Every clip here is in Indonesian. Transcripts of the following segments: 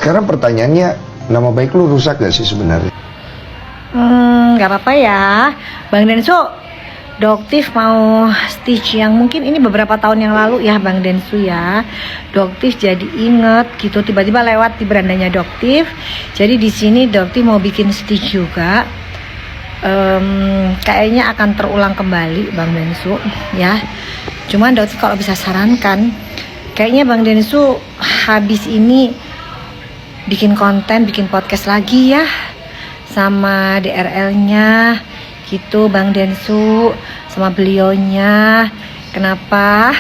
Sekarang pertanyaannya, nama baik lu rusak gak sih sebenarnya? Gak apa-apa ya Bang Densu. Doktif mau stitch yang mungkin ini beberapa tahun yang lalu ya Bang Densu ya. Doktif jadi inget gitu, tiba-tiba lewat di berandanya Doktif. Jadi di sini Doktif mau bikin stitch juga. Kayaknya akan terulang kembali Bang Densu ya. Cuman Doktif kalau bisa sarankan, kayaknya Bang Densu habis ini bikin konten, bikin podcast lagi ya sama DRL-nya gitu Bang Densu, sama beliaunya. Kenapa?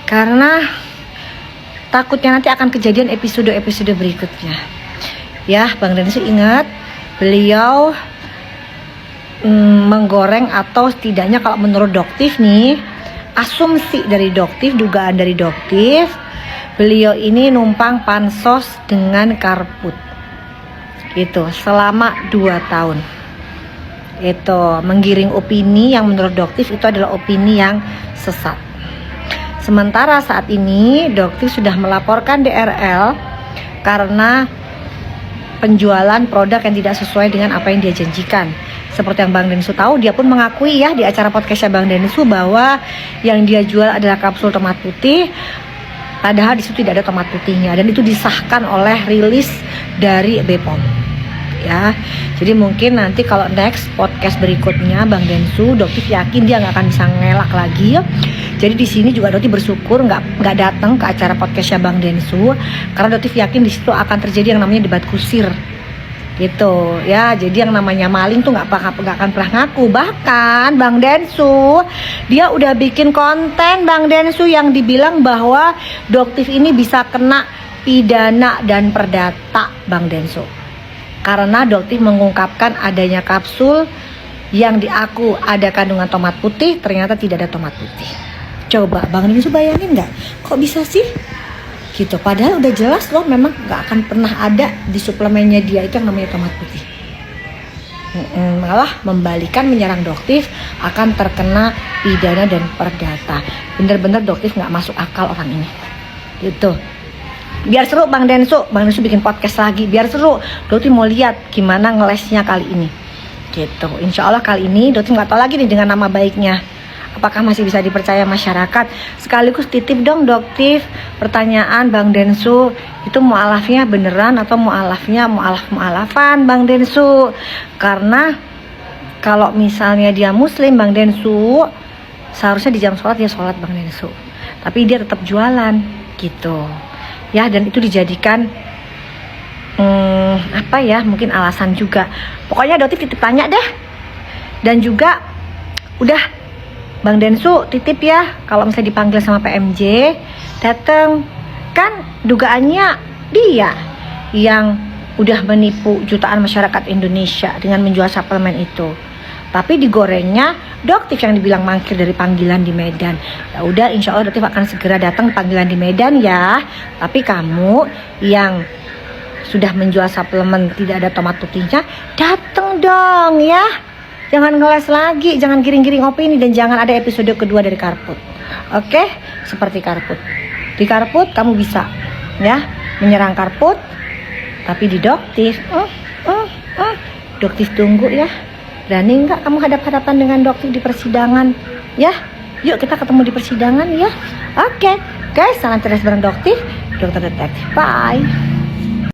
Karena takutnya nanti akan kejadian episode-episode berikutnya ya. Bang Densu ingat, beliau menggoreng, atau setidaknya kalau menurut Doktif nih, asumsi dari Doktif, dugaan dari Doktif, beliau ini numpang pansos dengan Karput gitu selama 2 tahun. Itu menggiring opini yang menurut Doktif itu adalah opini yang sesat. Sementara saat ini Doktif sudah melaporkan DRL karena penjualan produk yang tidak sesuai dengan apa yang dia janjikan. Seperti yang Bang Densu tahu, dia pun mengakui ya di acara podcastnya Bang Densu bahwa yang dia jual adalah kapsul tomat putih, padahal di situ tidak ada tomat putihnya, dan itu disahkan oleh rilis dari BPOM. Ya, jadi mungkin nanti kalau next podcast berikutnya Bang Densu, Doktif yakin dia nggak akan bisa ngelak lagi. Jadi di sini juga Doktif bersyukur nggak datang ke acara podcastnya Bang Densu, karena Doktif yakin di situ akan terjadi yang namanya debat kusir, gitu ya. Jadi yang namanya maling tuh nggak akan pernah ngaku. Bahkan Bang Densu dia udah bikin konten Bang Densu yang dibilang bahwa Doktif ini bisa kena pidana dan perdata Bang Densu, karena Doktif mengungkapkan adanya kapsul yang diaku ada kandungan tomat putih, ternyata tidak ada tomat putih. Coba Bang Densu bayangin nggak, kok bisa sih gitu, padahal udah jelas loh memang nggak akan pernah ada di suplemennya dia itu yang namanya tomat putih. Malah membalikan, menyerang Doktif akan terkena pidana dan perdata. Bener-bener Doktif nggak masuk akal orang ini gitu. Biar seru Bang Densu bikin podcast lagi, biar seru. Doktif mau lihat gimana ngelesnya kali ini gitu. Insya Allah kali ini Doktif nggak tahu lagi nih dengan nama baiknya apakah masih bisa dipercaya masyarakat. Sekaligus titip dong Doktif pertanyaan Bang Densu, itu mu'alafnya beneran atau mu'alafnya mu'alaf-mu'alafan Bang Densu. Karena kalau misalnya dia muslim Bang Densu, seharusnya di jam sholat dia sholat Bang Densu, tapi dia tetap jualan gitu ya. Dan itu dijadikan apa ya, mungkin alasan juga. Pokoknya Doktif titip tanya deh. Dan juga udah Bang Densu titip ya, kalau misalnya dipanggil sama PMJ datang, kan dugaannya dia yang udah menipu jutaan masyarakat Indonesia dengan menjual suplemen itu, tapi digorengnya Doktif yang dibilang mangkir dari panggilan di Medan. Ya udah, insya Allah Doktif akan segera datang panggilan di Medan ya. Tapi kamu yang sudah menjual suplemen tidak ada tomat putihnya, datang dong ya. Jangan ngeles lagi, jangan giring-giring opini, dan jangan ada episode kedua dari Karput. Oke? Seperti Karput. Di Karput kamu bisa ya menyerang Karput, tapi di Doktif Doktif tunggu ya. Berani nggak kamu hadap-hadapan dengan Doktif di persidangan ya? Yuk kita ketemu di persidangan ya. Oke, guys, salam cerdas bareng Doktif, Dokter Detektif. Bye.